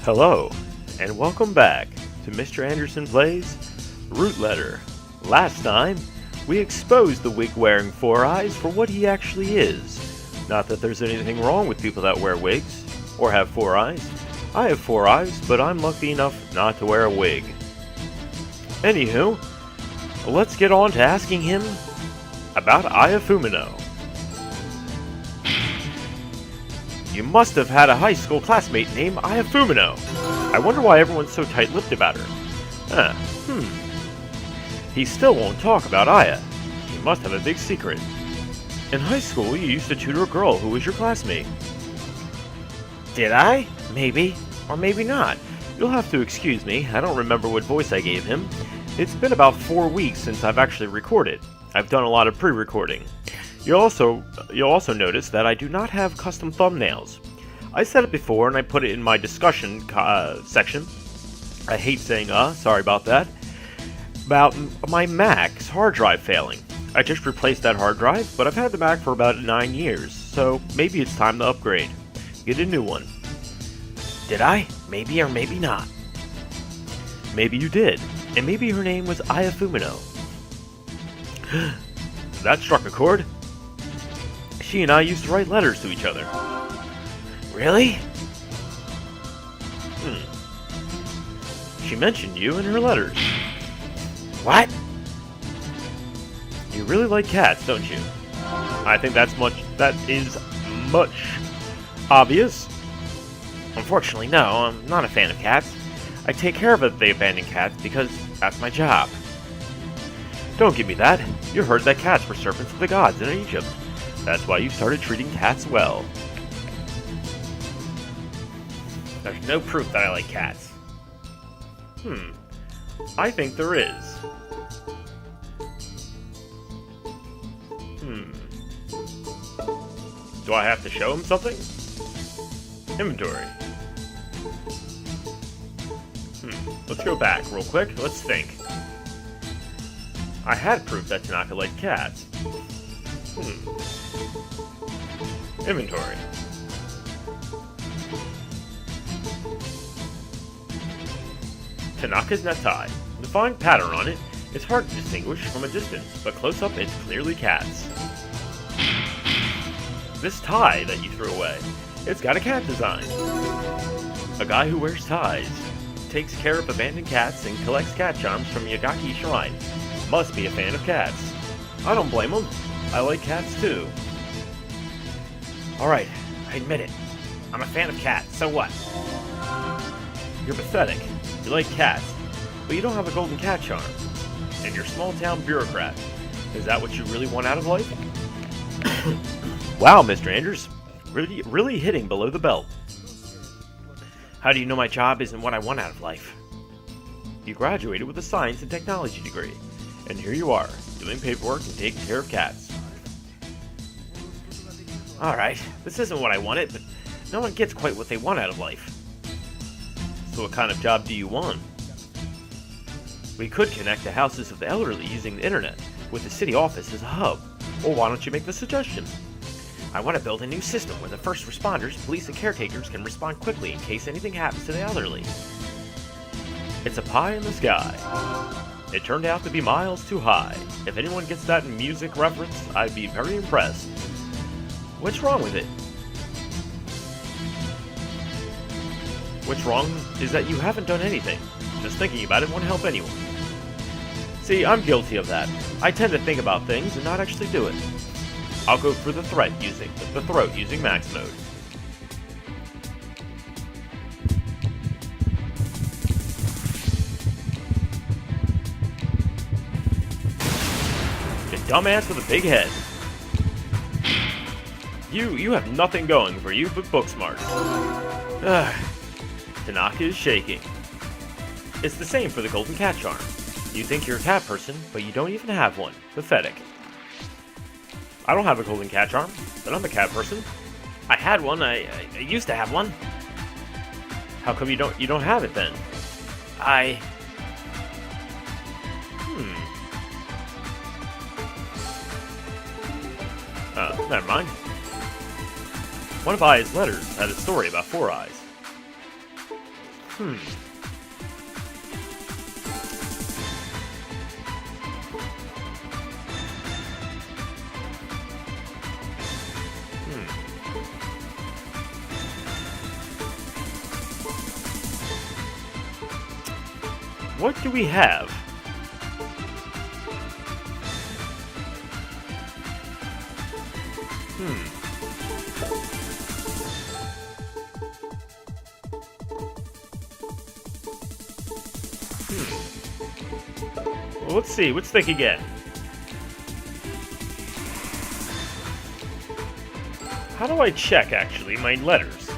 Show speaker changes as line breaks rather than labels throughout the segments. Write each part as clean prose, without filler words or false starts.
Hello, and welcome back to Mr. Anderson Plays Root Letter. Last time, we exposed the wig-wearing Four Eyes for what he actually is. Not that there's anything wrong with people that wear wigs, or have four eyes. I have four eyes, but I'm lucky enough not to wear a wig. Anywho, let's get on to asking him about Aya Fumino. You must have had a high school classmate named Aya Fumino. I wonder why everyone's so tight-lipped about her. He still won't talk about Aya. He must have a big secret. In high school, you used to tutor a girl who was your classmate. Did I? Maybe. Or maybe not. You'll have to excuse me. I don't remember what voice I gave him. It's been about 4 weeks since I've actually recorded. I've done a lot of pre-recording. You'll also notice that I do not have custom thumbnails. I said it before and I put it in my discussion section. I hate saying sorry about that. About my Mac's hard drive failing. I just replaced that hard drive, but I've had the Mac for about 9 years, so maybe it's time to upgrade. Get a new one. Did I? Maybe or maybe not. Maybe you did, and maybe her name was Aya Fumino. That struck a chord. She and I used to write letters to each other. Really? She mentioned you in her letters. What? You really like cats, don't you? I think that is much obvious. Unfortunately, no, I'm not a fan of cats. I take care of the abandoned cats because that's my job. Don't give me that. You heard that cats were servants of the gods in Egypt. That's why you started treating cats well. There's no proof that I like cats. I think there is. Do I have to show him something? Inventory. Let's go back real quick. Let's think. I had proof that Tanaka liked cats. Inventory. Tanaka's necktie. The fine pattern on it is hard to distinguish from a distance, but close up it's clearly cats. This tie that you threw away, it's got a cat design. A guy who wears ties, takes care of abandoned cats, and collects cat charms from Yagaki Shrine. Must be a fan of cats. I don't blame him. I like cats too. Alright, I admit it. I'm a fan of cats, so what? You're pathetic. You like cats, but you don't have a golden cat charm. And you're a small-town bureaucrat. Is that what you really want out of life? Wow, Mr. Anders. Really hitting below the belt. How do you know my job isn't what I want out of life? You graduated with a science and technology degree, and here you are, doing paperwork and taking care of cats. Alright, this isn't what I wanted, but no one gets quite what they want out of life. So what kind of job do you want? We could connect the houses of the elderly using the internet, with the city office as a hub. Or why don't you make the suggestion? I want to build a new system where the first responders, police, and caretakers can respond quickly in case anything happens to the elderly. It's a pie in the sky. It turned out to be miles too high. If anyone gets that music reference, I'd be very impressed. What's wrong with it? What's wrong is that you haven't done anything. Just thinking about it won't help anyone. See, I'm guilty of that. I tend to think about things and not actually do it. I'll go through the throat using max mode. The dumbass with a big head. You have nothing going for you but book smarts. Tanaka is shaking. It's the same for the golden cat charm. You think you're a cat person, but you don't even have one. Pathetic. I don't have a golden cat charm, but I'm a cat person. I had one. I used to have one. How come you don't have it then? Never mind. One of Aya's letters had a story about Four Eyes. Hmm. What do we have? Well, let's see. Let's think again. How do I check, actually, my letters?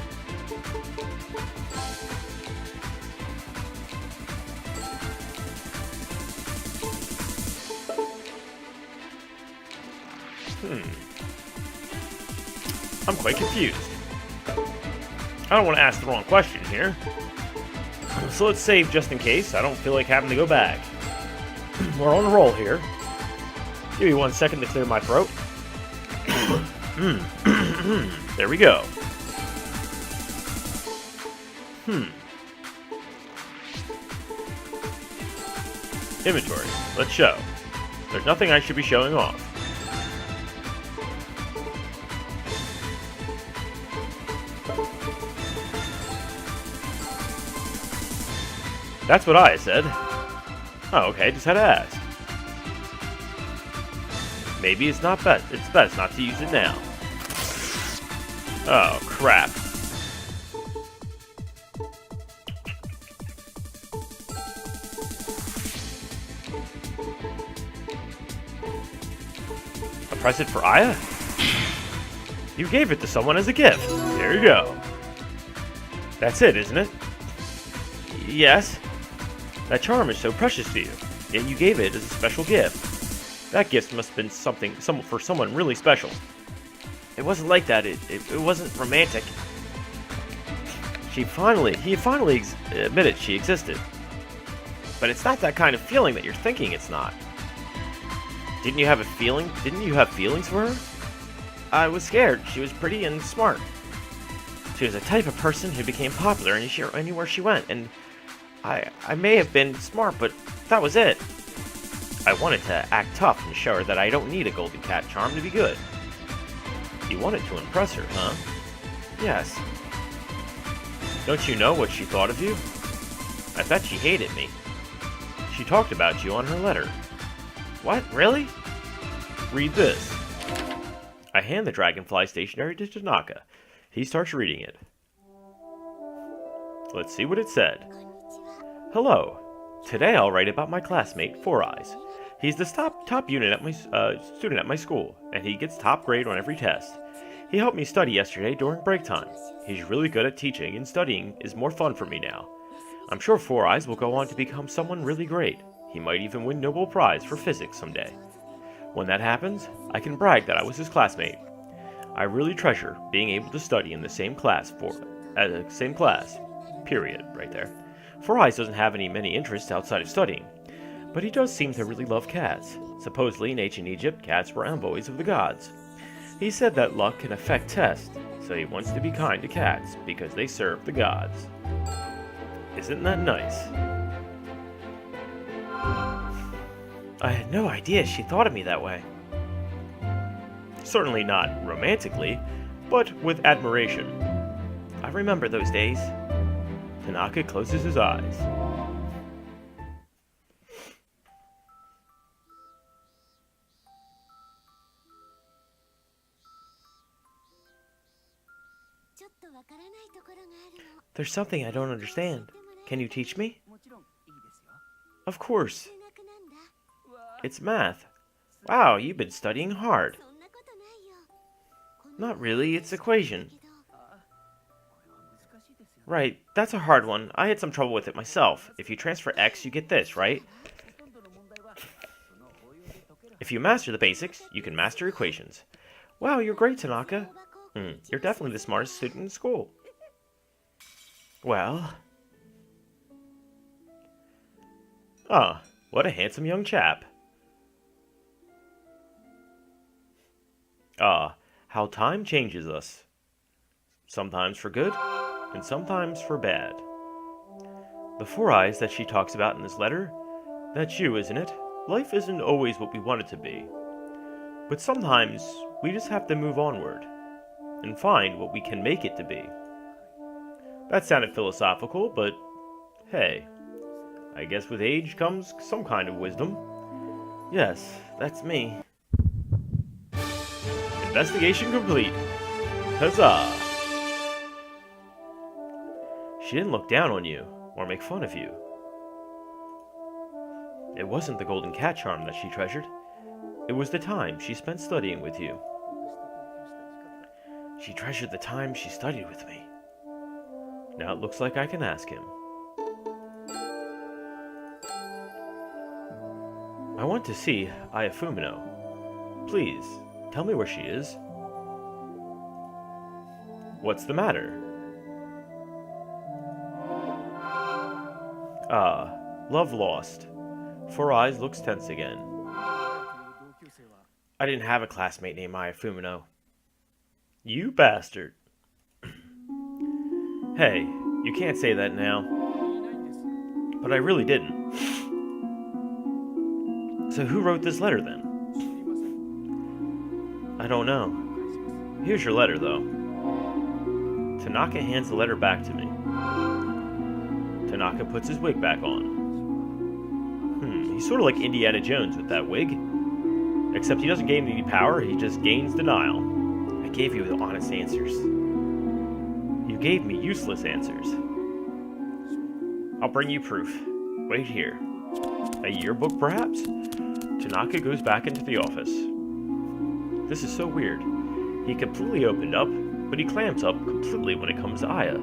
I'm quite confused. I don't want to ask the wrong question here. So let's save just in case. I don't feel like having to go back. We're on a roll here. Give me 1 second to clear my throat. There we go. Inventory. Let's show. There's nothing I should be showing off. That's what I said. Oh, okay, just had to ask. Maybe it's not best. It's best not to use it now. Oh, crap. A present for Aya? You gave it to someone as a gift. There you go. That's it, isn't it? Yes. That charm is so precious to you, yet you gave it as a special gift. That gift must have been for someone really special. It wasn't like that. It wasn't romantic. He finally admitted she existed. But it's not that kind of feeling that you're thinking it's not. Didn't you have feelings for her? I was scared. She was pretty and smart. She was the type of person who became popular anywhere she went, and I may have been smart, but that was it. I wanted to act tough and show her that I don't need a golden cat charm to be good. You wanted to impress her, huh? Yes. Don't you know what she thought of you? I bet she hated me. She talked about you on her letter. What? Really? Read this. I hand the dragonfly stationery to Tanaka. He starts reading it. Let's see what it said. Hello. Today I'll write about my classmate, Four Eyes. He's the top unit at my student at my school, and he gets top grade on every test. He helped me study yesterday during break time. He's really good at teaching, and studying is more fun for me now. I'm sure Four Eyes will go on to become someone really great. He might even win Nobel Prize for physics someday. When that happens, I can brag that I was his classmate. I really treasure being able to study in the same class period, right there. Four Eyes doesn't have many interests outside of studying, but he does seem to really love cats. Supposedly in ancient Egypt, cats were envoys of the gods. He said that luck can affect tests, so he wants to be kind to cats because they serve the gods. Isn't that nice? I had no idea she thought of me that way. Certainly not romantically, but with admiration. I remember those days. Tanaka closes his eyes. There's something I don't understand. Can you teach me? Of course. It's math. Wow, you've been studying hard. Not really, it's equation. Right, that's a hard one. I had some trouble with it myself. If you transfer x, you get this, right? If you master the basics, you can master equations. Wow, you're great, Tanaka. You're definitely the smartest student in school. Well... Ah, what a handsome young chap. Ah, how time changes us. Sometimes for good, and sometimes for bad. The Four Eyes that she talks about in this letter? That's you, isn't it? Life isn't always what we want it to be. But sometimes we just have to move onward and find what we can make it to be. That sounded philosophical, but hey, I guess with age comes some kind of wisdom. Yes, that's me. Investigation complete. Huzzah! She didn't look down on you or make fun of you. It wasn't the golden cat charm that she treasured. It was the time she spent studying with you. She treasured the time she studied with me. Now it looks like I can ask him. I want to see Aya Fumino. Please, tell me where she is. What's the matter? Ah, love lost. Four Eyes looks tense again. I didn't have a classmate named Aya Fumino. You bastard. Hey, you can't say that now. But I really didn't. So who wrote this letter then? I don't know. Here's your letter, though. Tanaka hands the letter back to me. Tanaka puts his wig back on. He's sort of like Indiana Jones with that wig. Except he doesn't gain any power, he just gains denial. I gave you the honest answers. You gave me useless answers. I'll bring you proof. Wait here. A yearbook, perhaps? Tanaka goes back into the office. This is so weird. He completely opened up, but he clamps up completely when it comes to Aya.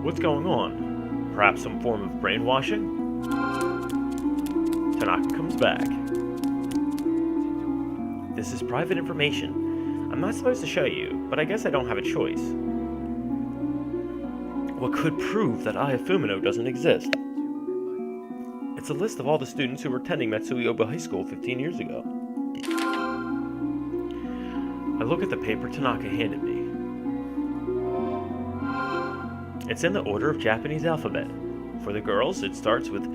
What's going on? Perhaps some form of brainwashing? Tanaka comes back. This is private information. I'm not supposed to show you, but I guess I don't have a choice. What could prove that Aya Fumino doesn't exist? It's a list of all the students who were attending Matsue High School 15 years ago. I look at the paper Tanaka handed me. It's in the order of Japanese alphabet. For the girls, it starts with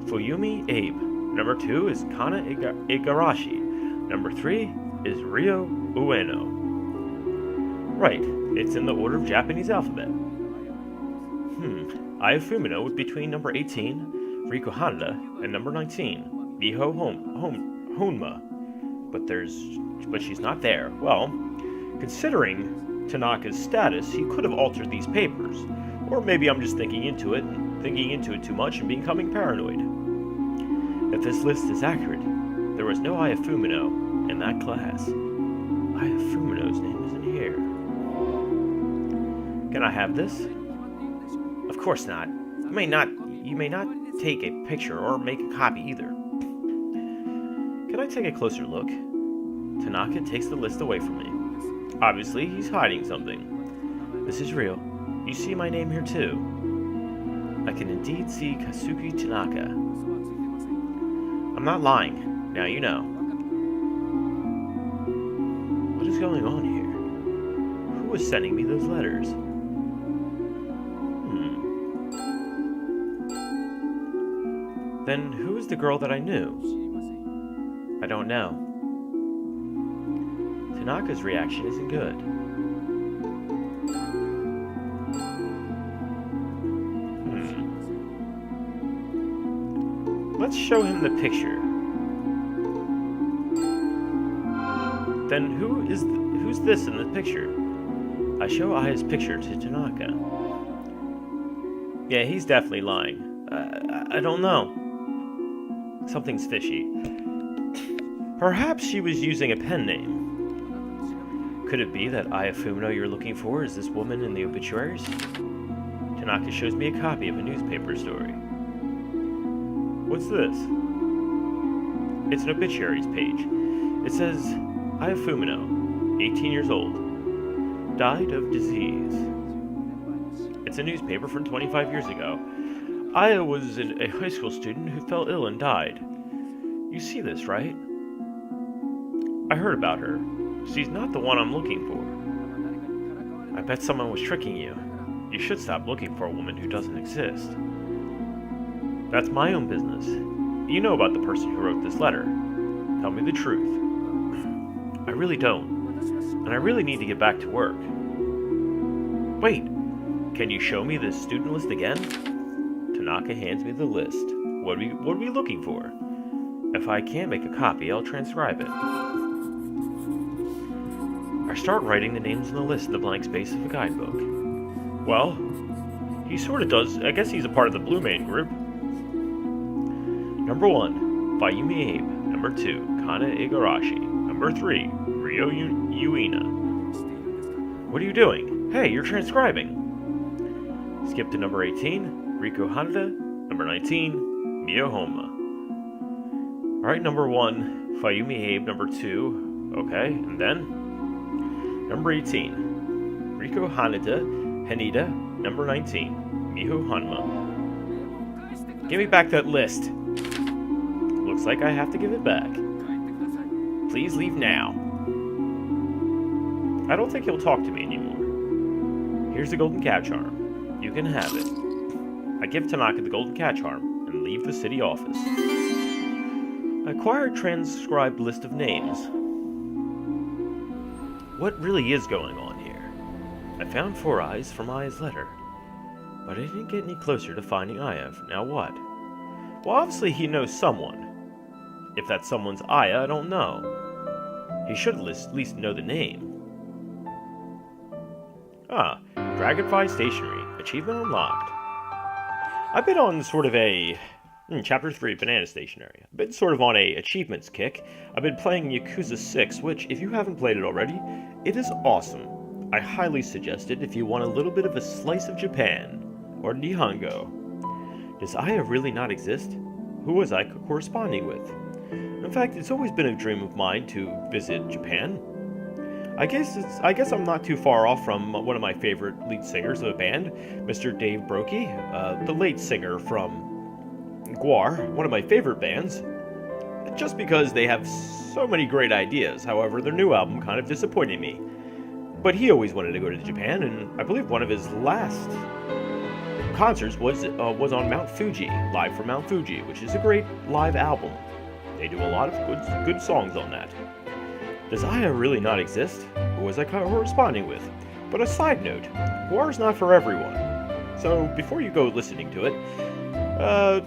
Fuyumi Abe. Number 2 is Kana Igarashi. Number 3 is Ryo Ueno. Right, it's in the order of Japanese alphabet. Aya Fumino was between number 18, Riko Hanada, and number 19, Miho Honma. But she's not there. Well, considering Tanaka's status, he could have altered these papers. Or maybe I'm just thinking into it too much and becoming paranoid. If this list is accurate, there was no Aya Fumino in that class. Aya Fumino's name isn't here. Can I have this? Of course not. You may not take a picture or make a copy either. Can I take a closer look? Tanaka takes the list away from me. Obviously, he's hiding something. This is real. You see my name here too. I can indeed see Kasuki Tanaka. I'm not lying. Now you know. What is going on here? Who is sending me those letters? Then who is the girl that I knew? I don't know. Tanaka's reaction isn't good. Let's show him the picture. Then who's this in the picture? I show Aya's picture to Tanaka. Yeah, he's definitely lying. I don't know. Something's fishy. Perhaps she was using a pen name. Could it be that Aya Fumino you're looking for is this woman in the obituaries? Tanaka shows me a copy of a newspaper story. What's this? It's an obituaries page. It says, Aya Fumino, 18 years old, died of disease. It's a newspaper from 25 years ago. Aya was a high school student who fell ill and died. You see this, right? I heard about her. She's not the one I'm looking for. I bet someone was tricking you. You should stop looking for a woman who doesn't exist. That's my own business. You know about the person who wrote this letter. Tell me the truth. I really don't, and I really need to get back to work. Wait, can you show me this student list again? Tanaka hands me the list. What are we looking for? If I can't make a copy, I'll transcribe it. I start writing the names on the list in the blank space of a guidebook. Well, he sort of does. I guess he's a part of the Blue Man group. Number 1, Fayumi Abe. Number 2, Kana Igarashi. Number 3, Ryo Uina. What are you doing? Hey, you're transcribing. Skip to number 18, Riko Hanada. Number 19, Mio Homa. Alright, number 1, Fayumi Abe. Number 2, okay, and then? Number 18, Riko Hanada. Number 19, Miho Hanma. Give me back that list. Looks like I have to give it back. Please leave now. I don't think he'll talk to me anymore. Here's the golden cat charm. You can have it. I give Tanaka the golden cat charm and leave the city office. Acquire a transcribed list of names. What really is going on here? I found 4 eyes from Aya's letter, but I didn't get any closer to finding Aya. Now what? Well, obviously he knows someone. If that someone's Aya, I don't know. He should at least know the name. Ah, Dragonfly Stationery. Achievement unlocked. I've been on sort of a... Chapter 3, Banana Stationery. I've been sort of on a achievements kick. I've been playing Yakuza 6, which, if you haven't played it already, it is awesome. I highly suggest it if you want a little bit of a slice of Japan, or Nihongo. Does Aya really not exist? Who was I corresponding with? In fact, it's always been a dream of mine to visit Japan. I guess I'm not too far off from one of my favorite lead singers of a band, Mr. Dave Brokey, the late singer from Gwar, one of my favorite bands, just because they have so many great ideas. However, their new album kind of disappointed me. But he always wanted to go to Japan, and I believe one of his last concerts was on Mount Fuji, live from Mount Fuji, which is a great live album. They do a lot of good songs on that. Does Aya really not exist? Who was I corresponding with? But a side note, War's not for everyone. So before you go listening to it,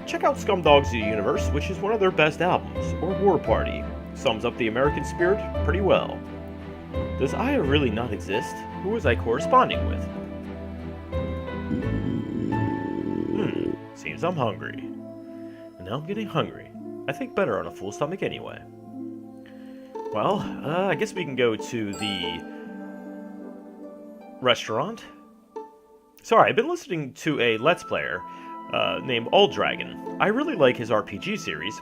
check out Scumdogs of the Universe, which is one of their best albums, or War Party. Sums up the American spirit pretty well. Does Aya really not exist? Who was I corresponding with? Seems I'm hungry. And now I'm getting hungry. I think better on a full stomach anyway. Well, I guess we can go to the restaurant. Sorry, I've been listening to a Let's Player named Old Dragon. I really like his RPG series.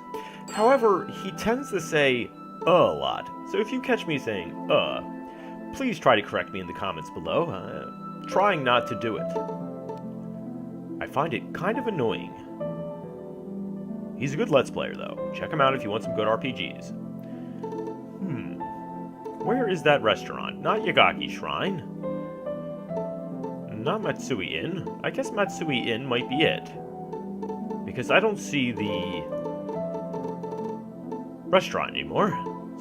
However, he tends to say a lot. So if you catch me saying please try to correct me in the comments below. Trying not to do it. I find it kind of annoying. He's a good Let's Player, though. Check him out if you want some good RPGs. Where is that restaurant? Not Yagaki Shrine. Not Matsue Inn. I guess Matsue Inn might be it. Because I don't see the restaurant anymore.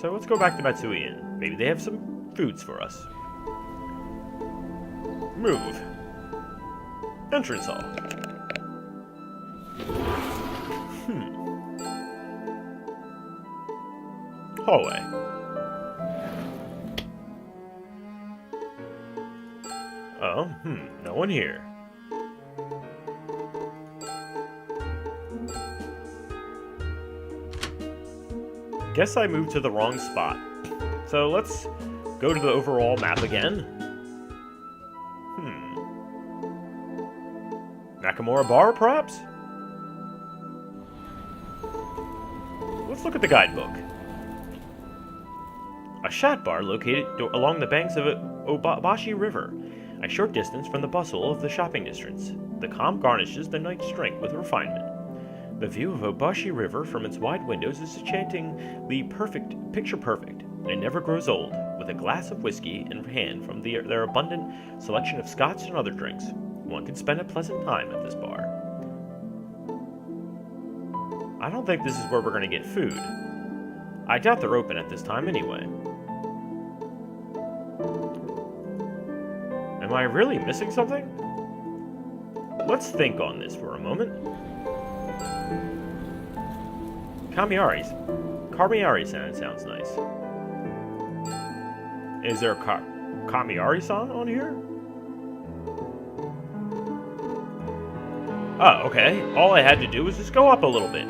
So let's go back to Matsue Inn. Maybe they have some foods for us. Move. Entrance hall. Hallway. Oh, no one here. Guess I moved to the wrong spot. So let's go to the overall map again. Nakamura Bar, perhaps? Let's look at the guidebook. A shot bar located along the banks of Obashi River, a short distance from the bustle of the shopping districts. The calm garnishes the night's drink with refinement. The view of Obashi River from its wide windows is enchantingly picture perfect, and it never grows old. With a glass of whiskey in hand from their abundant selection of scotch and other drinks, one can spend a pleasant time at this bar. I don't think this is where we're gonna get food. I doubt they're open at this time anyway. Am I really missing something? Let's think on this for a moment. Kamiari-san sounds nice. Is there a Kamiari-san on here? Oh, okay. All I had to do was just go up a little bit.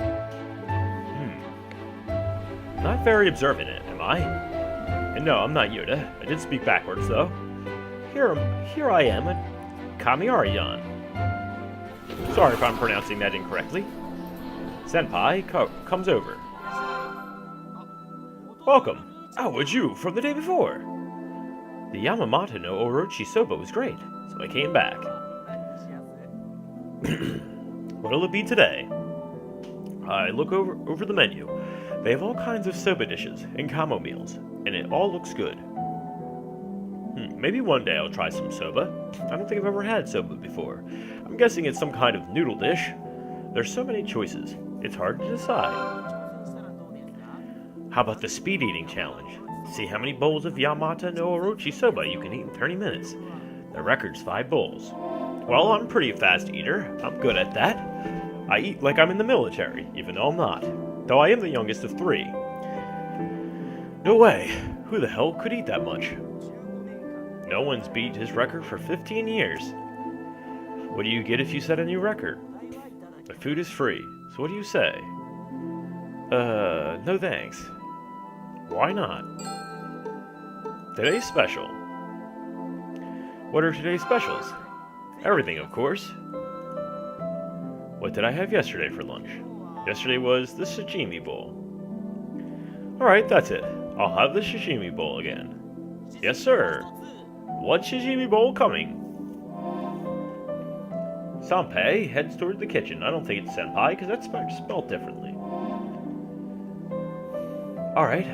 Not very observant, am I? And no, I'm not Yoda. I did speak backwards, though. Here I am, a Kamiari-yan. Sorry if I'm pronouncing that incorrectly. Senpai comes over. Welcome. How was you from the day before? The Yamamata no Orochi soba was great, so I came back. What'll it be today? I look over the menu. They have all kinds of soba dishes and kamo meals, and it all looks good. Maybe one day I'll try some soba. I don't think I've ever had soba before. I'm guessing it's some kind of noodle dish. There's so many choices, it's hard to decide. How about the speed eating challenge? See how many bowls of Yamata no Orochi soba you can eat in 30 minutes. The record's 5 bowls. Well, I'm a pretty fast eater. I'm good at that. I eat like I'm in the military, even though I'm not. Though I am the youngest of 3. No way. Who the hell could eat that much? No one's beat his record for 15 years. What do you get if you set a new record? The food is free, so what do you say? No thanks. Why not? Today's special. What are today's specials? Everything, of course. What did I have yesterday for lunch? Yesterday was the sashimi bowl. Alright, that's it. I'll have the sashimi bowl again. Yes, sir. What sashimi bowl coming? Sanpei heads toward the kitchen. I don't think it's senpai, because that's spelled differently. Alright,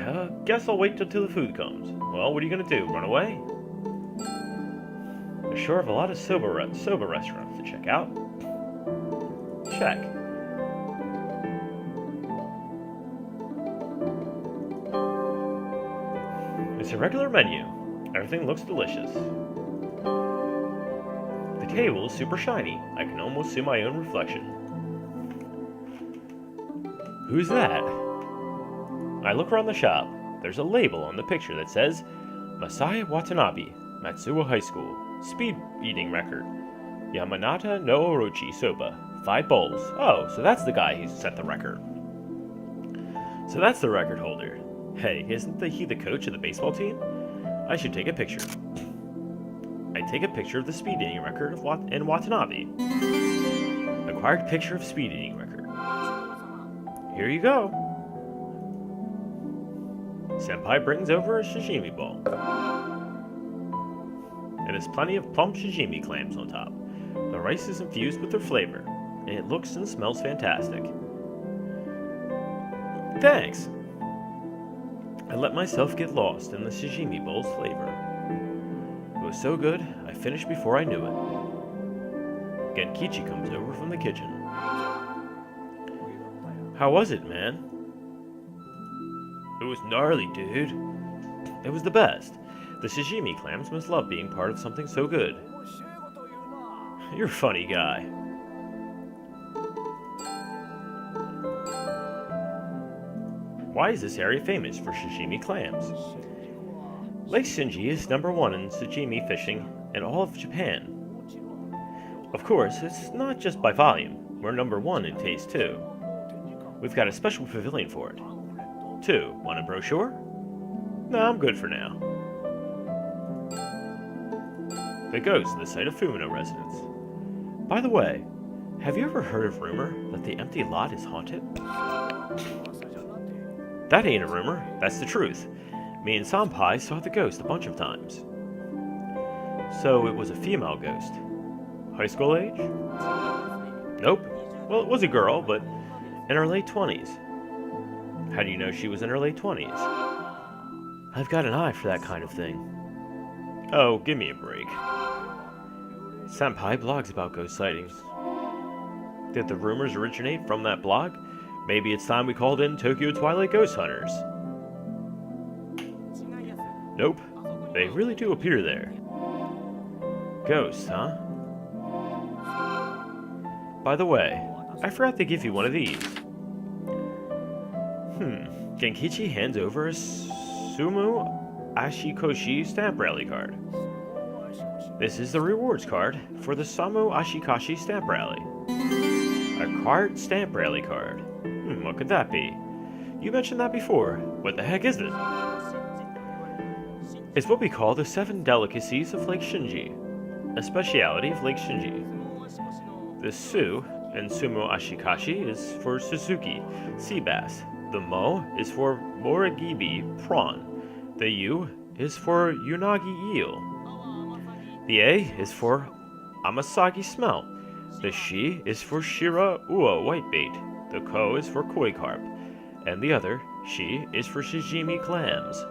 guess I'll wait till the food comes. Well, what are you gonna do, run away? I sure have a lot of soba restaurants to check out. Check. It's a regular menu. Everything looks delicious. The table is super shiny. I can almost see my own reflection. Who's that? I look around the shop. There's a label on the picture that says Matsue Watanabe, Matsue High School, speed eating record. Yamanata no Orochi soba, 5 bowls. Oh, so that's the guy who set the record. So that's the record holder. Hey, isn't he the coach of the baseball team? I should take a picture. I take a picture of the speed eating record in Watanabe. Acquired picture of speed eating record. Here you go. Senpai brings over a sashimi bowl. It has plenty of plump sashimi clams on top. The rice is infused with their flavor, and it looks and smells fantastic. Thanks! I let myself get lost in the sashimi bowl's flavor. It was so good, I finished before I knew it. Genkichi comes over from the kitchen. How was it, man? It was gnarly, dude. It was the best. The sashimi clams must love being part of something so good. You're a funny guy. Why is this area famous for sashimi clams? Lake Shinji is #1 in sashimi fishing in all of Japan. Of course, it's not just by volume. We're #1 in taste, too. We've got a special pavilion for it. 2. Want a brochure? No, I'm good for now. The ghost, the site of Fumino residence. By the way, have you ever heard of rumor that the empty lot is haunted? That ain't a rumor, that's the truth. Me and Sanpai saw the ghost a bunch of times. So it was a female ghost. High school age? Nope. Well, it was a girl, but in her late 20s. How do you know she was in her late 20s? I've got an eye for that kind of thing. Oh, give me a break. Senpai blogs about ghost sightings. Did the rumors originate from that blog? Maybe it's time we called in Tokyo Twilight Ghost Hunters. Nope. They really do appear there. Ghosts, huh? By the way, I forgot to give you one of these. Genkichi hands over a Sumo Ashikoshi stamp rally card. This is the rewards card for the Samu Ashikashi stamp rally. A card stamp rally card. What could that be? You mentioned that before. What the heck is it? It's what we call the 7 delicacies of Lake Shinji, a speciality of Lake Shinji. The Su in Sumo Ashikashi is for Suzuki, sea bass. The Mo is for Morigibi, prawn. The U is for Unagi eel. The A is for Amasagi smelt. The Shi is for Shira Ua whitebait. The Ko is for koi carp. And the other, Shi, is for Shijimi clams.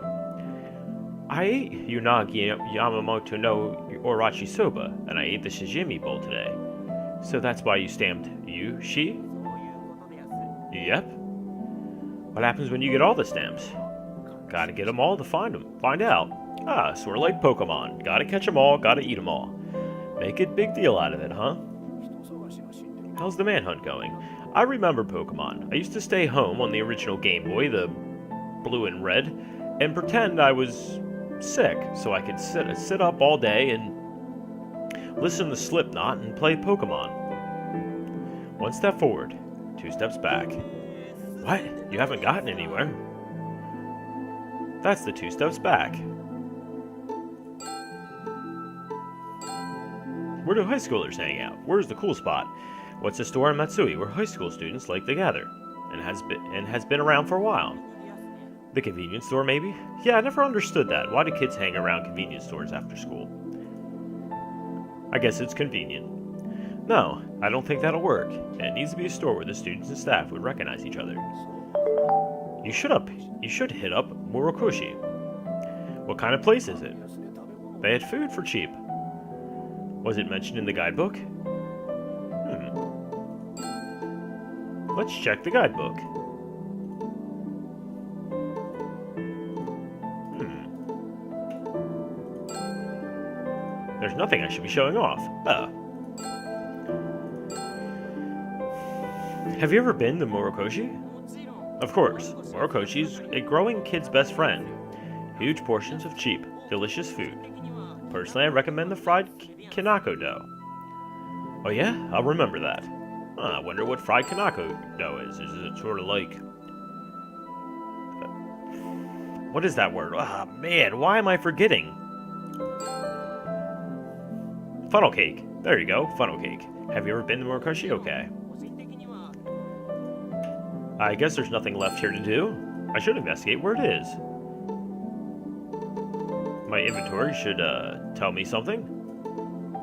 I ate Unagi Yamamoto no Orachi soba, and I ate the Shijimi bowl today. So that's why you stamped you, Shi? Yep. What happens when you get all the stamps? Gotta get them all to find out. Sort of like Pokemon. Gotta catch them all, gotta eat them all. Make a big deal out of it, huh? How's the manhunt going? I remember Pokemon. I used to stay home on the original Game Boy, the blue and red, and pretend I was sick so I could sit up all day and listen to Slipknot and play Pokemon. 1 step forward, 2 steps back. What? You haven't gotten anywhere? That's the 2 steps back. Where do high schoolers hang out? Where's the cool spot? What's a store in Matsue where high school students like to gather? And has been around for a while. The convenience store, maybe? Yeah, I never understood that. Why do kids hang around convenience stores after school? I guess it's convenient. No, I don't think that'll work. It needs to be a store where the students and staff would recognize each other. You should hit up Murokoshi. What kind of place is it? They had food for cheap. Was it mentioned in the guidebook? Let's check the guidebook. There's nothing I should be showing off. Have you ever been to Murokoshi? Of course. Morokoshi's a growing kid's best friend. Huge portions of cheap, delicious food. Personally, I recommend the fried Kanako dough. Oh yeah? I'll remember that. I wonder what fried Kanako dough is. Is it sort of like... What is that word? Man, why am I forgetting? Funnel cake. There you go, funnel cake. Have you ever been to Murokoshi? Okay. I guess there's nothing left here to do. I should investigate where it is. My inventory should, tell me something.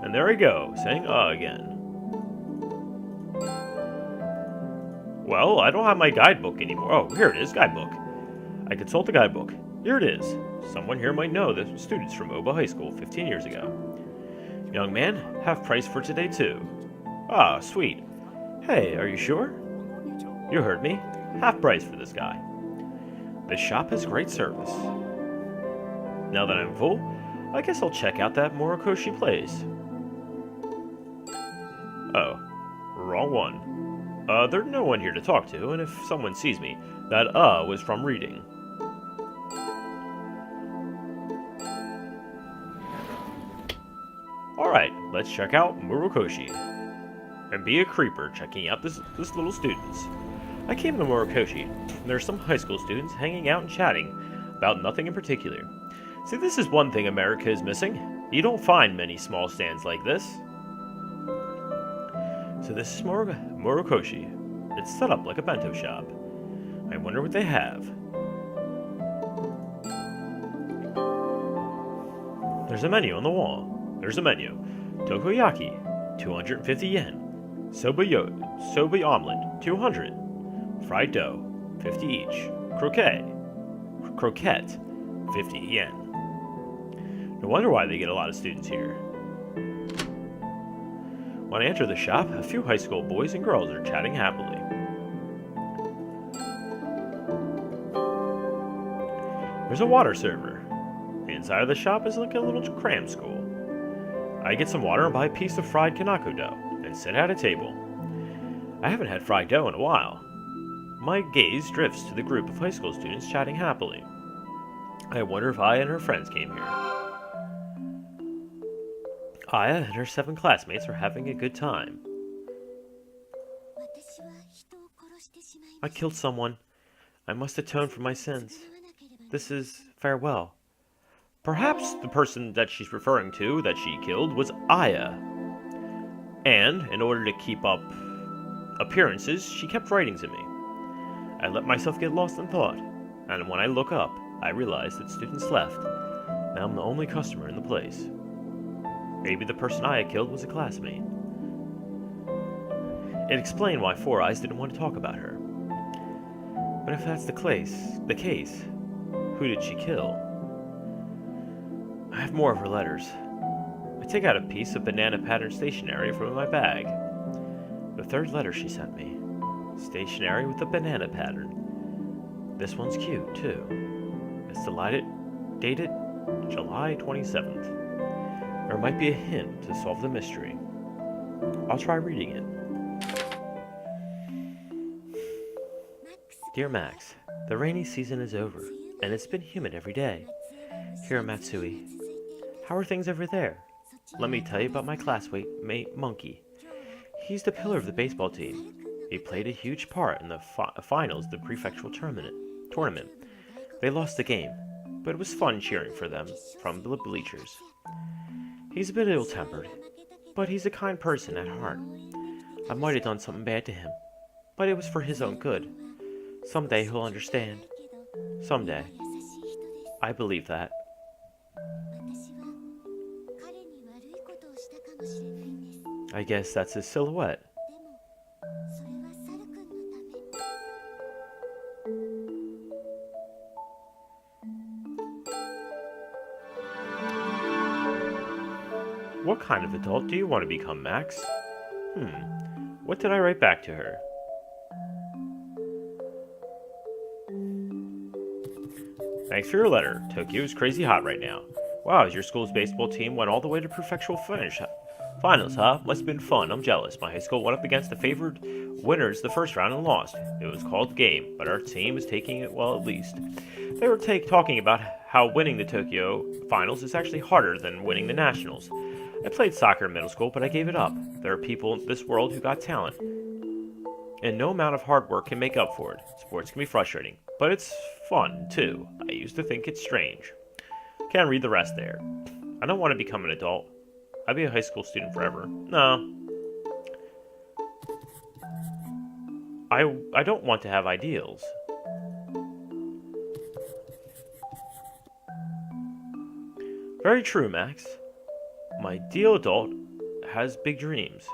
And there I go, saying again. Well, I don't have my guidebook anymore. Oh, here it is, guidebook. I consult the guidebook. Here it is. Someone here might know the students from Oba High School 15 years ago. Young man, half price for today too. Sweet. Hey, are you sure? You heard me. Half price for this guy. This shop has great service. Now that I'm full, I guess I'll check out that Murokoshi place. Oh, wrong one. There's no one here to talk to, and if someone sees me, that was from reading. Alright, let's check out Murokoshi. And be a creeper checking out this little students. I came to Murokoshi, and there are some high school students hanging out and chatting about nothing in particular. See, this is one thing America is missing. You don't find many small stands like this. So this is Murokoshi. It's set up like a bento shop. I wonder what they have. There's a menu on the wall. There's a menu. Takoyaki, 250 yen. Soba omelet, 200. Fried dough, 50 each. Croquette, 50 yen. No wonder why they get a lot of students here. When I enter the shop, a few high school boys and girls are chatting happily. There's a water server. The inside of the shop is like a little cram school. I get some water and buy a piece of fried kanako dough, and sit at a table. I haven't had fried dough in a while. My gaze drifts to the group of high school students chatting happily. I wonder if Aya and her friends came here. Aya and her 7 classmates are having a good time. I killed someone. I must atone for my sins. This is farewell. Perhaps the person that she's referring to that she killed was Aya. And, in order to keep up appearances, she kept writing to me. I let myself get lost in thought, and when I look up, I realize that students left. Now I'm the only customer in the place. Maybe the person Aya killed was a classmate. It explained why Four Eyes didn't want to talk about her. But if that's the case, who did she kill? I have more of her letters. I take out a piece of banana pattern stationery from my bag. The 3rd letter she sent me. Stationery with a banana pattern. This one's cute, too. It's dated July 27th. There might be a hint to solve the mystery. I'll try reading it. Dear Max, the rainy season is over, and it's been humid every day. Here, Matsue. How are things over there? Let me tell you about my classmate, Monkey. He's the pillar of the baseball team. He played a huge part in the finals of the prefectural tournament. They lost the game, but it was fun cheering for them from the bleachers. He's a bit ill-tempered, but he's a kind person at heart. I might have done something bad to him, but it was for his own good. Someday he'll understand. Someday. I believe that. I guess that's his silhouette. What kind of adult do you want to become, Max? What did I write back to her? Thanks for your letter. Tokyo is crazy hot right now. Wow, your school's baseball team went all the way to prefectural finals, huh? Must have been fun. I'm jealous. My high school went up against the favored winners the first round and lost. It was called game, but our team was taking it well at least. They were talking about how winning the Tokyo finals is actually harder than winning the nationals. I played soccer in middle school, but I gave it up. There are people in this world who got talent, and no amount of hard work can make up for it. Sports can be frustrating, but it's fun, too. I used to think it's strange. Can't read the rest there. I don't want to become an adult. I'd be a high school student forever. No. I don't want to have ideals. Very true, Max. My ideal adult has big dreams.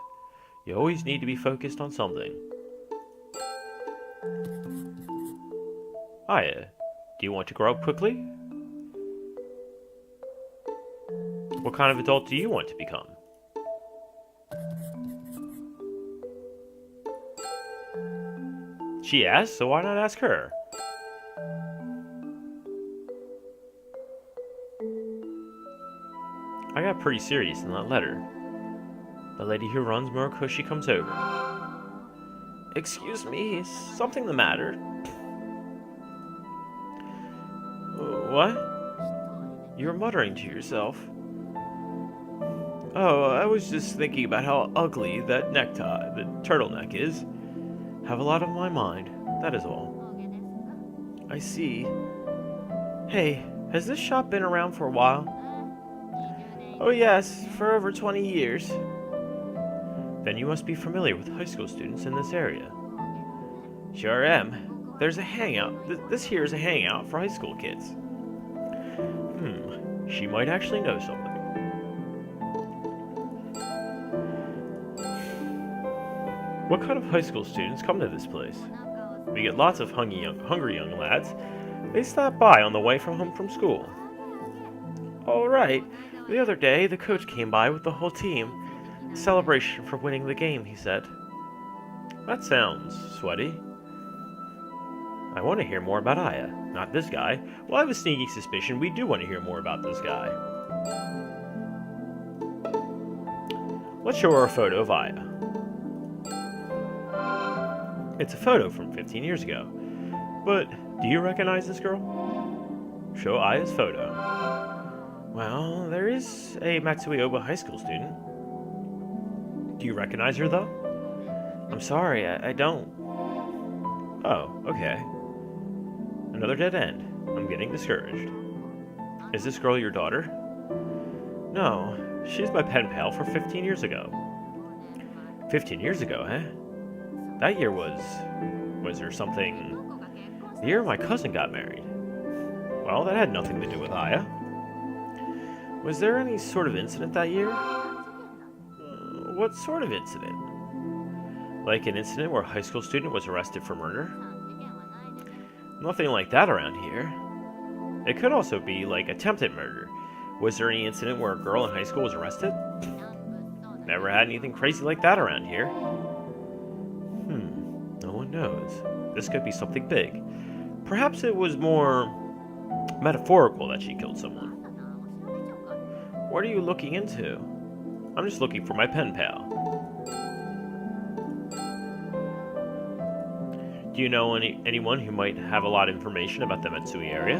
You always need to be focused on something. Aya, do you want to grow up quickly? What kind of adult do you want to become? She asked, so why not ask her? I got pretty serious in that letter. The lady who runs Murakoshi comes over. Excuse me, is something the matter? What? You were muttering to yourself. Oh, I was just thinking about how ugly that necktie, the turtleneck is. Have a lot on my mind, that is all. I see. Hey, has this shop been around for a while? Oh yes, for over 20 years. Then you must be familiar with high school students in this area. Sure am. There's a hangout. This here is a hangout for high school kids. She might actually know something. What kind of high school students come to this place? We get lots of hungry young lads. They stop by on the way home from school. All right. The other day, the coach came by with the whole team. A celebration for winning the game, he said. That sounds sweaty. I want to hear more about Aya, not this guy. Well, I have a sneaky suspicion we do want to hear more about this guy. Let's show her a photo of Aya. It's a photo from 15 years ago. But do you recognize this girl? Show Aya's photo. Well, there is a Matsue High School student. Do you recognize her, though? I'm sorry, I don't. Oh, okay. Another dead end. I'm getting discouraged. Is this girl your daughter? No, she's my pen pal for 15 years ago. 15 years ago, eh? That year was there something... The year my cousin got married. Well, that had nothing to do with Aya. Was there any sort of incident that year? What sort of incident? Like an incident where a high school student was arrested for murder? Nothing like that around here. It could also be like attempted murder. Was there any incident where a girl in high school was arrested? Never had anything crazy like that around here. No one knows. This could be something big. Perhaps it was more metaphorical that she killed someone. What are you looking into? I'm just looking for my pen pal. Do you know anyone who might have a lot of information about the Matsue area?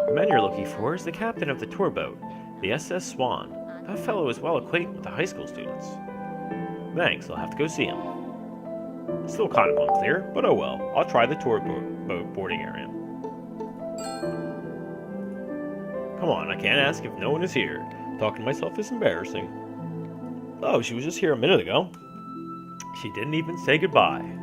The man you're looking for is the captain of the tour boat, the SS Swan. That fellow is well acquainted with the high school students. Thanks, I'll have to go see him. It's still kind of unclear, but oh well. I'll try the tour boat boarding area. Come on, I can't ask if no one is here. Talking to myself is embarrassing. Oh, she was just here a minute ago. She didn't even say goodbye.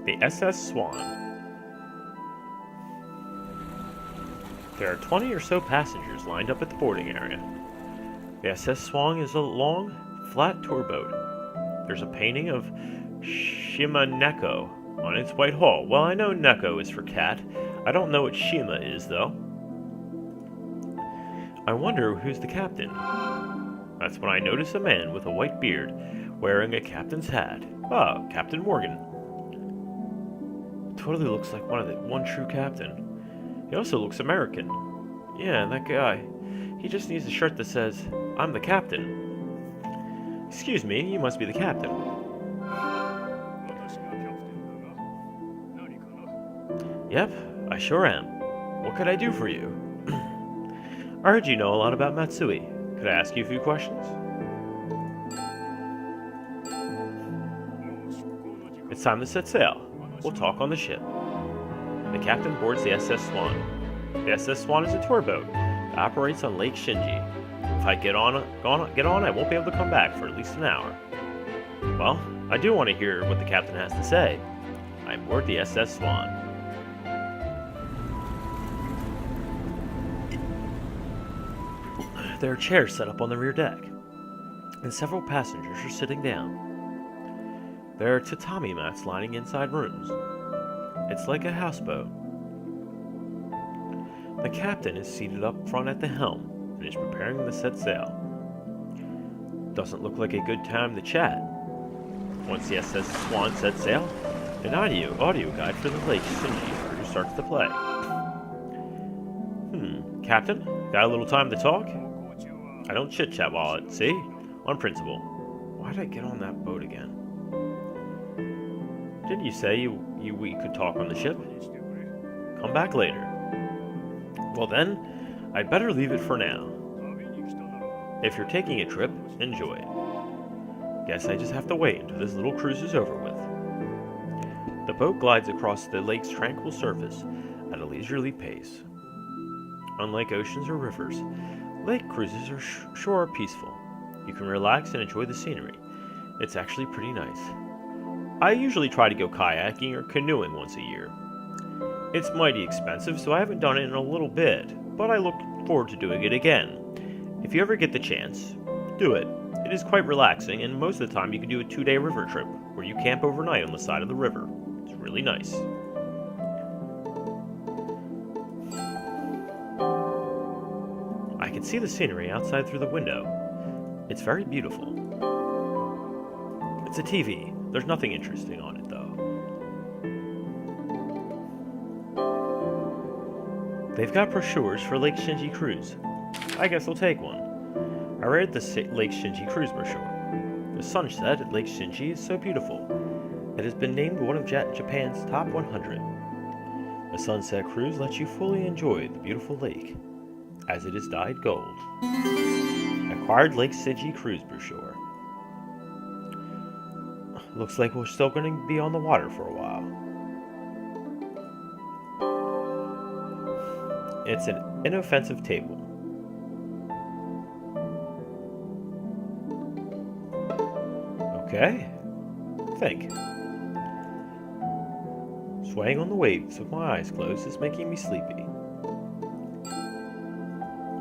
The SS Swan. There are 20 or so passengers lined up at the boarding area. The SS Swan is a long, flat tour boat. There's a painting of Shimane on its white hull. Well, I know Neko is for cat. I don't know what Shima is, though. I wonder who's the captain. That's when I notice a man with a white beard wearing a captain's hat. Ah, Captain Morgan. Totally looks like one true captain. He also looks American. Yeah, that guy. He just needs a shirt that says, "I'm the captain." Excuse me, you must be the captain. Yep, I sure am. What could I do for you? I heard you know a lot about Matsue. Could I ask you a few questions? It's time to set sail. We'll talk on the ship. The captain boards the SS Swan. The SS Swan is a tour boat that operates on Lake Shinji. If I get on, I won't be able to come back for at least an hour. Well, I do want to hear what the captain has to say. I'm aboard the SS Swan. There are chairs set up on the rear deck, and several passengers are sitting down. There are tatami mats lining inside rooms. It's like a houseboat. The captain is seated up front at the helm and is preparing to set sail. Doesn't look like a good time to chat. Once the SS Swan sets sail, an audio guide for the Lake Shinji starts to play. Captain, got a little time to talk? I don't chit-chat while at sea, on principle. Why did I get on that boat again? Didn't you say we could talk on the ship? Come back later. Well then, I'd better leave it for now. If you're taking a trip, enjoy it. Guess I just have to wait until this little cruise is over with. The boat glides across the lake's tranquil surface at a leisurely pace. Unlike oceans or rivers, lake cruises are sure peaceful. You can relax and enjoy the scenery. It's actually pretty nice. I usually try to go kayaking or canoeing once a year. It's mighty expensive, so I haven't done it in a little bit, but I look forward to doing it again. If you ever get the chance, do it. It is quite relaxing, and most of the time you can do a 2-day river trip, where you camp overnight on the side of the river. It's really nice. I can see the scenery outside through the window. It's very beautiful. It's a TV. There's nothing interesting on it, though. They've got brochures for Lake Shinji Cruise. I guess I'll take one. I read the Lake Shinji Cruise brochure. The sunset at Lake Shinji is so beautiful. It has been named one of Japan's top 100. A sunset cruise lets you fully enjoy the beautiful lake, as it is dyed gold. Acquired Lake Shinji Cruise brochure. Looks like we're still going to be on the water for a while. It's an inoffensive table. Okay. Think. Swaying on the waves with my eyes closed is making me sleepy.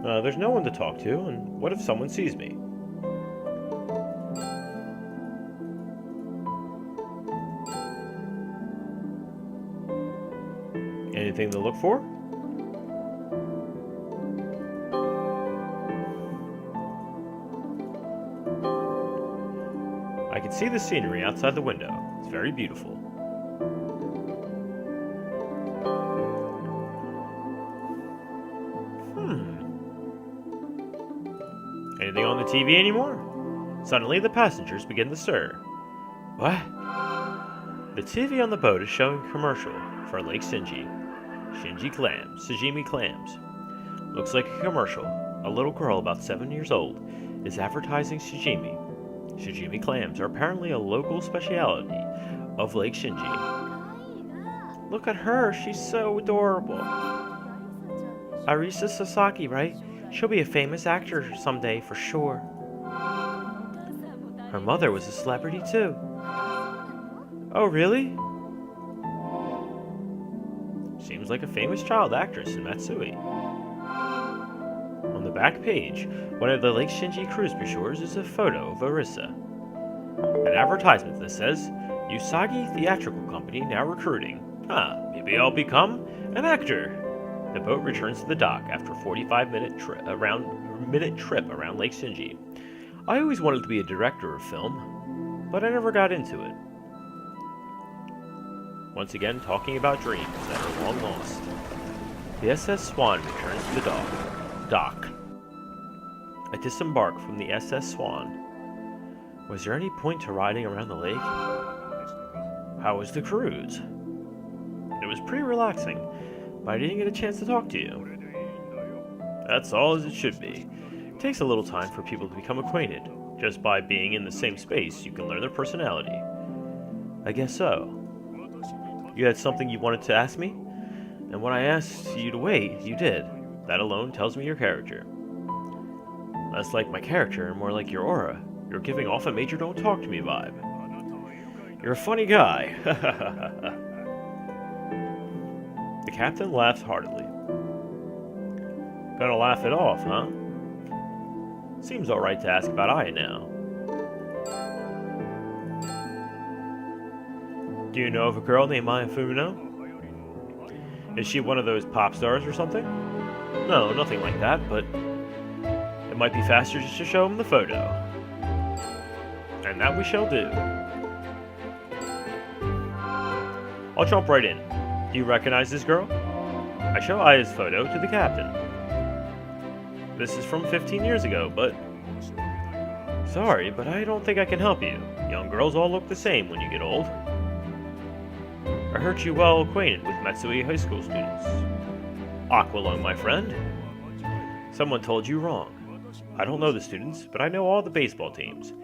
There's no one to talk to, and what if someone sees me? Anything to look for? I can see the scenery outside the window. It's very beautiful. Anything on the TV anymore? Suddenly the passengers begin to stir. What? The TV on the boat is showing a commercial for Lake Shinji. Sashimi clams. Looks like a commercial. A little girl about 7 years old is advertising sashimi. Sashimi clams are apparently a local specialty of Lake Shinji. Look at her, she's so adorable. Arisa Sasaki, right? She'll be a famous actor someday for sure. Her mother was a celebrity too. Oh, really? Seems like a famous child actress in Matsue. On the back page, one of the Lake Shinji cruise brochures is a photo of Arisa. An advertisement that says, Usagi Theatrical Company now recruiting. Maybe I'll become an actor. The boat returns to the dock after a 45-minute trip around Lake Shinji. I always wanted to be a director of film, but I never got into it. Once again, talking about dreams that are long lost. The SS Swan returns to the dock. I disembark from the SS Swan. Was there any point to riding around the lake? How was the cruise? It was pretty relaxing, but I didn't get a chance to talk to you. That's all as it should be. It takes a little time for people to become acquainted. Just by being in the same space, you can learn their personality. I guess so. You had something you wanted to ask me? And when I asked you to wait, you did. That alone tells me your character. Less like my character and more like your aura. You're giving off a major don't talk to me vibe. You're a funny guy. The captain laughs heartily. Gonna laugh it off, huh? Seems alright to ask about Aya now. Do you know of a girl named Aya Fumino? Is she one of those pop stars or something? No, nothing like that, but it might be faster just to show him the photo. And that we shall do. I'll jump right in. Do you recognize this girl? I show Aya's photo to the captain. This is from 15 years ago, but... Sorry, but I don't think I can help you. Young girls all look the same when you get old. I heard you well acquainted with Matsue high school students. Aqualung, my friend. Someone told you wrong. I don't know the students, but I know all the baseball teams.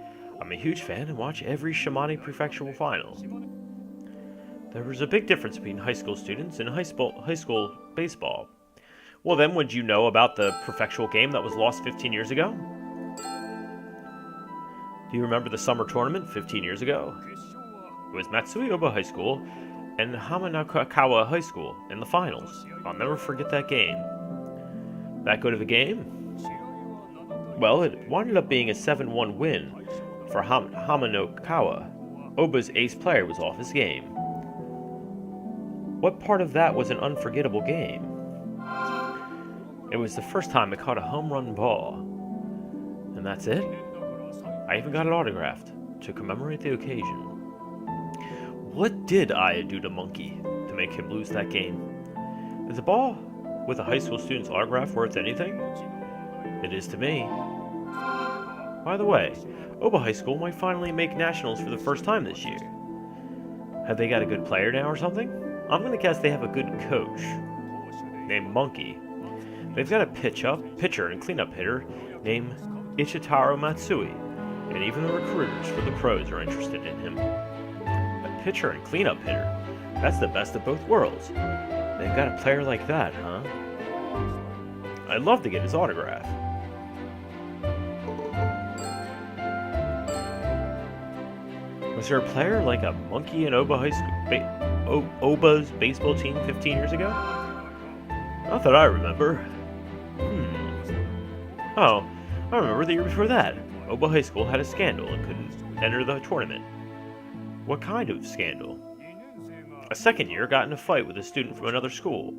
I'm a huge fan and watch every Shimane Prefecture final. There was a big difference between high school students and high school baseball. Well then, would you know about the prefectural game that was lost 15 years ago? Do you remember the summer tournament 15 years ago? It was Matsue Oba High School and Kadokawa High School in the finals. I'll never forget that game. That good of a game? Well, it wound up being a 7-1 win for Hamanokawa. Oba's ace player was off his game. What part of that was an unforgettable game? It was the first time I caught a home run ball. And that's it? I even got it autographed. to commemorate the occasion. What did Aya do to Monkey to make him lose that game? Is a ball with a high school student's autograph worth anything? It is to me. By the way, Oba High School might finally make nationals for the first time this year. Have they got a good player now or something? I'm gonna guess they have a good coach named Monkey. They've got a pitcher and cleanup hitter named Ichitaro Matsue, and even the recruiters for the pros are interested in him. A pitcher and cleanup hitter? That's the best of both worlds. They've got a player like that, huh? I'd love to get his autograph. Was there a player like a Monkey in Oba High School, Oba's baseball team 15 years ago? Not that I remember. Oh, I remember the year before that. Oba High School had a scandal and couldn't enter the tournament. What kind of scandal? A second year got in a fight with a student from another school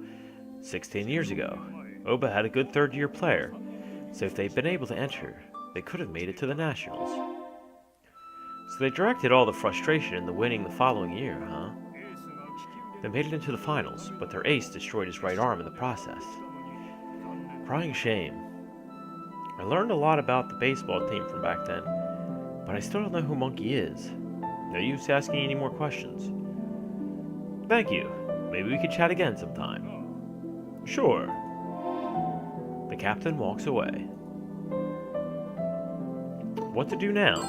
16 years ago. Oba had a good third-year player, so if they'd been able to enter, they could have made it to the Nationals. So they directed all the frustration into winning the following year, huh? They made it into the finals, but their ace destroyed his right arm in the process. Crying shame. I learned a lot about the baseball team from back then, but I still don't know who Monkey is. No use asking any more questions. Thank you. Maybe we could chat again sometime. Sure. The captain walks away. What to do now?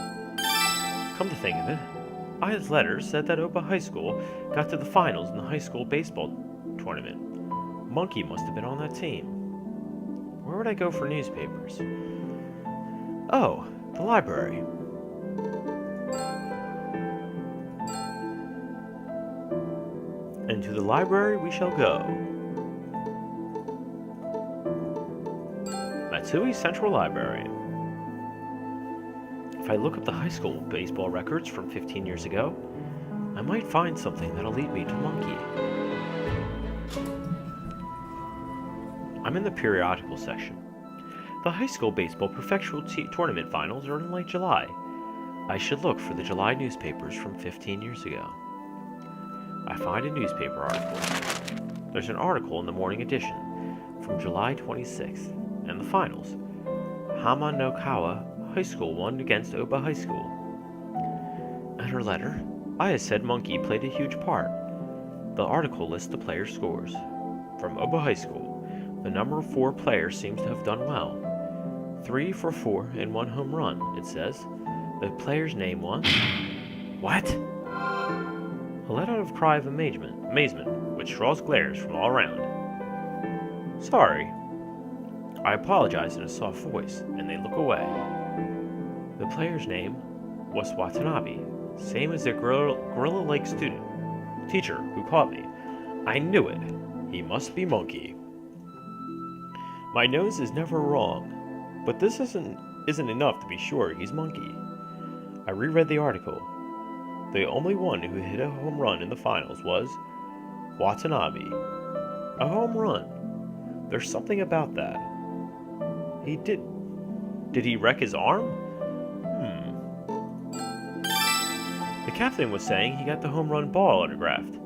Come to think of it, Aya's letter said that Oba High School got to the finals in the high school baseball tournament. Monkey must have been on that team. Where would I go for newspapers? Oh, the library. And to the library we shall go. Matsue Central Library. If I look up the high school baseball records from 15 years ago, I might find something that'll lead me to Monkey. I'm in the periodical section. The high school baseball prefectural tournament finals are in late July. I should look for the July newspapers from 15 years ago. I find a newspaper article. There's an article in the morning edition from July 26th, and the finals. Hamanokawa High School won against Oba High School. And her letter, Aya said Monkey played a huge part. The article lists the players' scores. From Oba High School, the number 4 player seems to have done well. 3 for 4 and 1 home run, it says. The player's name was... What? A let out of cry of amazement, which draws glares from all around. Sorry. I apologize in a soft voice, and they look away. The player's name was Watanabe, same as the gorilla-like teacher who caught me. I knew it. He must be Monkey. My nose is never wrong, but this isn't enough to be sure he's Monkey. I reread the article. The only one who hit a home run in the finals was Watanabe. A home run. There's something about that. Did he wreck his arm? The captain was saying he got the home run ball autographed.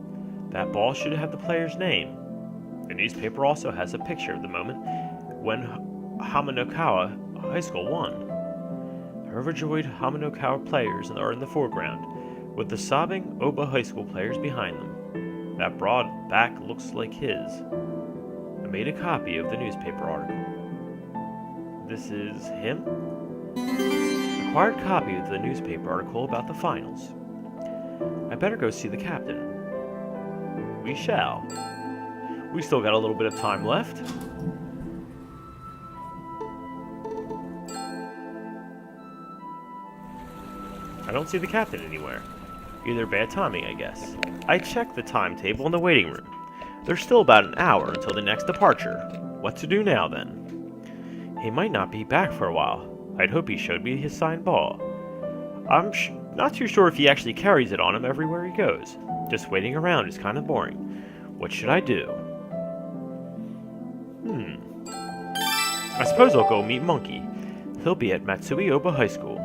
That ball should have the player's name. The newspaper also has a picture of the moment when Hamanokawa High School won. The overjoyed Hamanokawa players are in the foreground, with the sobbing Oba High School players behind them. That broad back looks like his. I made a copy of the newspaper article. This is him? Acquired copy of the newspaper article about the finals. I better go see the captain. We shall. We still got a little bit of time left. I don't see the captain anywhere. Either bad timing, I guess. I checked the timetable in the waiting room. There's still about an hour until the next departure. What to do now, then? He might not be back for a while. I'd hope he showed me his signed ball. I'm not too sure if he actually carries it on him everywhere he goes. Just waiting around is kind of boring. What should I do? I suppose I'll go meet Monkey. He'll be at Matsue Oba High School.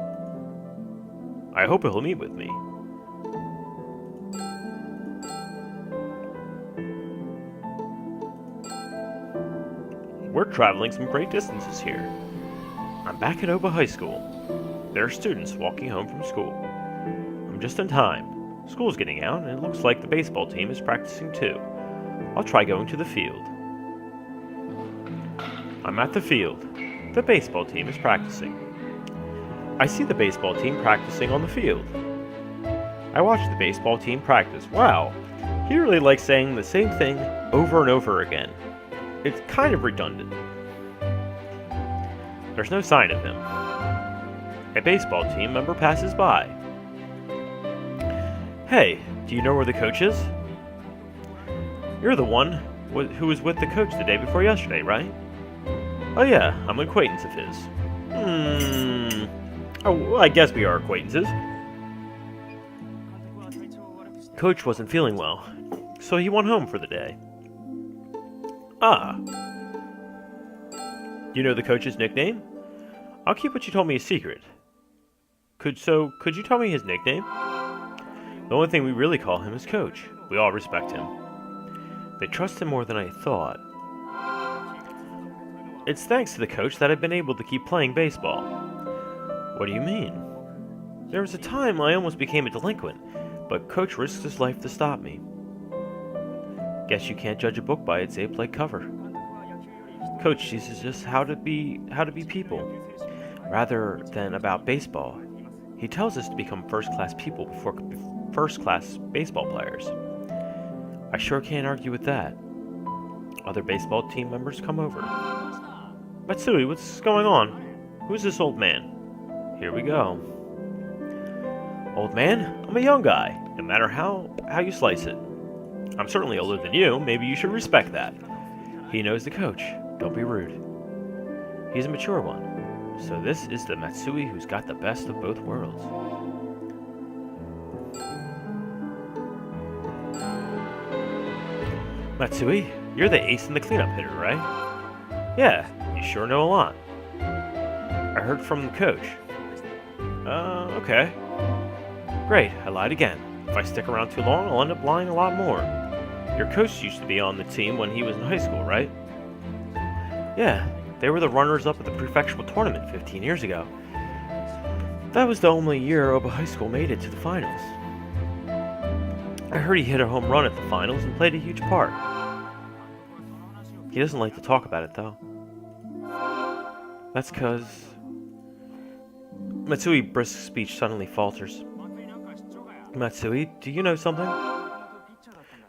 I hope he'll meet with me. We're traveling some great distances here. I'm back at Oba High School. There are students walking home from school. I'm just in time. School's getting out, and it looks like the baseball team is practicing too. I'll try going to the field. I'm at the field. The baseball team is practicing. I see the baseball team practicing on the field. I watch the baseball team practice. Wow, he really likes saying the same thing over and over again. It's kind of redundant. There's no sign of him. A baseball team member passes by. Hey, do you know where the coach is? You're the one who was with the coach the day before yesterday, right? Oh yeah, I'm an acquaintance of his. Oh, well, I guess we are acquaintances. Coach wasn't feeling well, so he went home for the day. Ah. You know the coach's nickname? I'll keep what you told me a secret. Could you tell me his nickname? The only thing we really call him is Coach. We all respect him. They trust him more than I thought. It's thanks to the coach that I've been able to keep playing baseball. What do you mean? There was a time I almost became a delinquent, but Coach risked his life to stop me. Guess you can't judge a book by its ape-like cover. Coach teaches us how to be people, rather than about baseball. He tells us to become first-class people before first-class baseball players. I sure can't argue with that. Other baseball team members come over. Matsue, what's going on? Who's this old man? Here we go. Old man, I'm a young guy, no matter how you slice it. I'm certainly older than you, maybe you should respect that. He knows the coach, don't be rude. He's a mature one, so this is the Matsue who's got the best of both worlds. Matsue, you're the ace and the cleanup hitter, right? Yeah, you sure know a lot. I heard from the coach. Okay. Great, I lied again. If I stick around too long, I'll end up lying a lot more. Your coach used to be on the team when he was in high school, right? Yeah, they were the runners-up at the prefectural tournament 15 years ago. That was the only year Oba High School made it to the finals. I heard he hit a home run at the finals and played a huge part. He doesn't like to talk about it, though. That's 'cause... Matsue's brisk speech suddenly falters. Matsue, do you know something?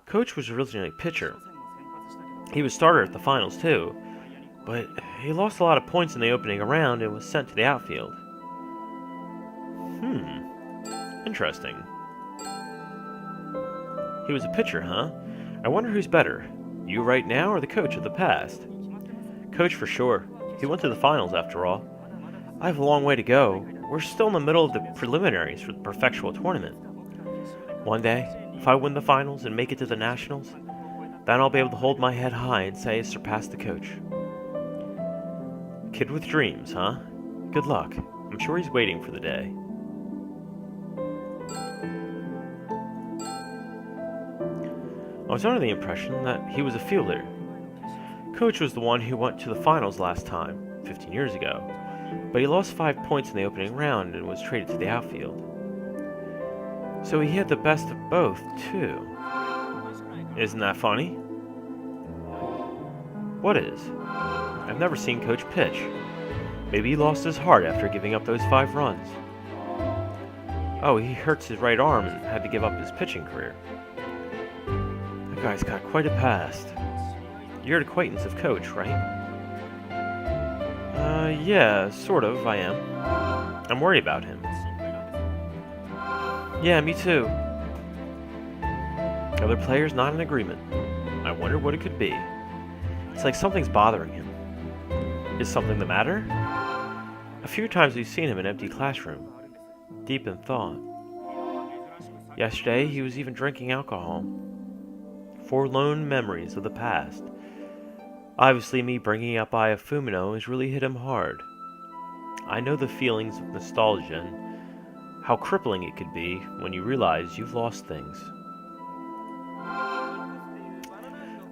Coach was originally a pitcher. He was starter at the finals, too. But he lost a lot of points in the opening round and was sent to the outfield. Interesting. He was a pitcher, huh? I wonder who's better, you right now or the coach of the past? Coach for sure. He went to the finals after all. I have a long way to go. We're still in the middle of the preliminaries for the prefectural tournament. One day, if I win the finals and make it to the nationals, then I'll be able to hold my head high and say I surpassed the coach. Kid with dreams, huh? Good luck. I'm sure he's waiting for the day. I was under the impression that he was a fielder. Coach was the one who went to the finals last time, 15 years ago, but he lost 5 points in the opening round and was traded to the outfield. So he had the best of both, too. Isn't that funny? What is? I've never seen Coach pitch. Maybe he lost his heart after giving up those 5 runs. Oh, he hurts his right arm and had to give up his pitching career. That guy's got quite a past. You're an acquaintance of Coach, right? Yeah, sort of, I am. I'm worried about him. Yeah, me too. Other players not in agreement. I wonder what it could be. It's like something's bothering him. Is something the matter? A few times we've seen him in an empty classroom, deep in thought. Yesterday, he was even drinking alcohol. Forlorn memories of the past. Obviously, me bringing up Aya Fumino has really hit him hard. I know the feelings of nostalgia and how crippling it could be when you realize you've lost things.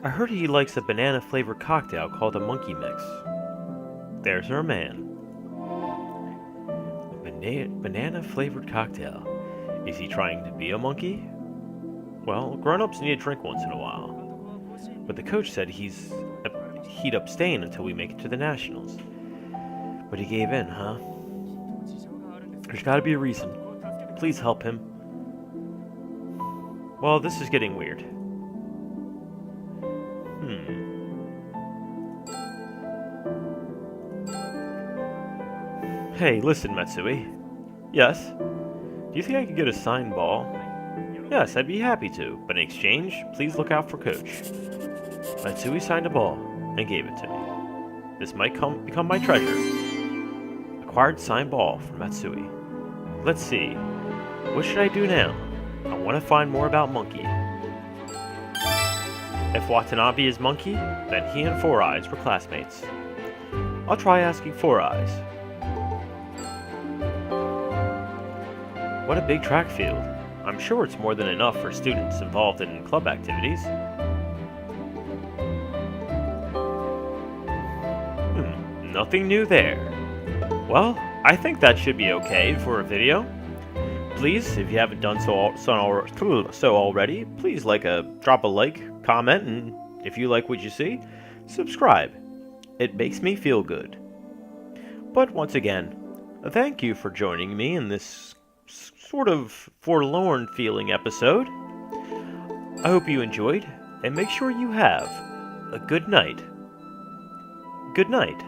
I heard he likes a banana-flavored cocktail called a monkey mix. There's our man. Banana-flavored cocktail. Is he trying to be a monkey? Well, grown-ups need a drink once in a while. But the coach said he'd abstain until we make it to the Nationals. But he gave in, huh? There's gotta be a reason. Please help him. Well, this is getting weird. Hey, listen, Matsue. Yes? Do you think I could get a signed ball? Yes, I'd be happy to, but in exchange, please look out for Coach. Matsue signed a ball and gave it to me. This might become my treasure. Acquired signed ball from Matsue. Let's see. What should I do now? I want to find more about Monkey. If Watanabe is Monkey, then he and Four Eyes were classmates. I'll try asking Four Eyes. What a big track field. I'm sure it's more than enough for students involved in club activities. Nothing new there. Well, I think that should be okay for a video. Please, if you haven't done so already, please drop a like, comment, and if you like what you see, subscribe. It makes me feel good. But once again, thank you for joining me in this sort of forlorn feeling episode. I hope you enjoyed, and make sure you have a good night. Good night.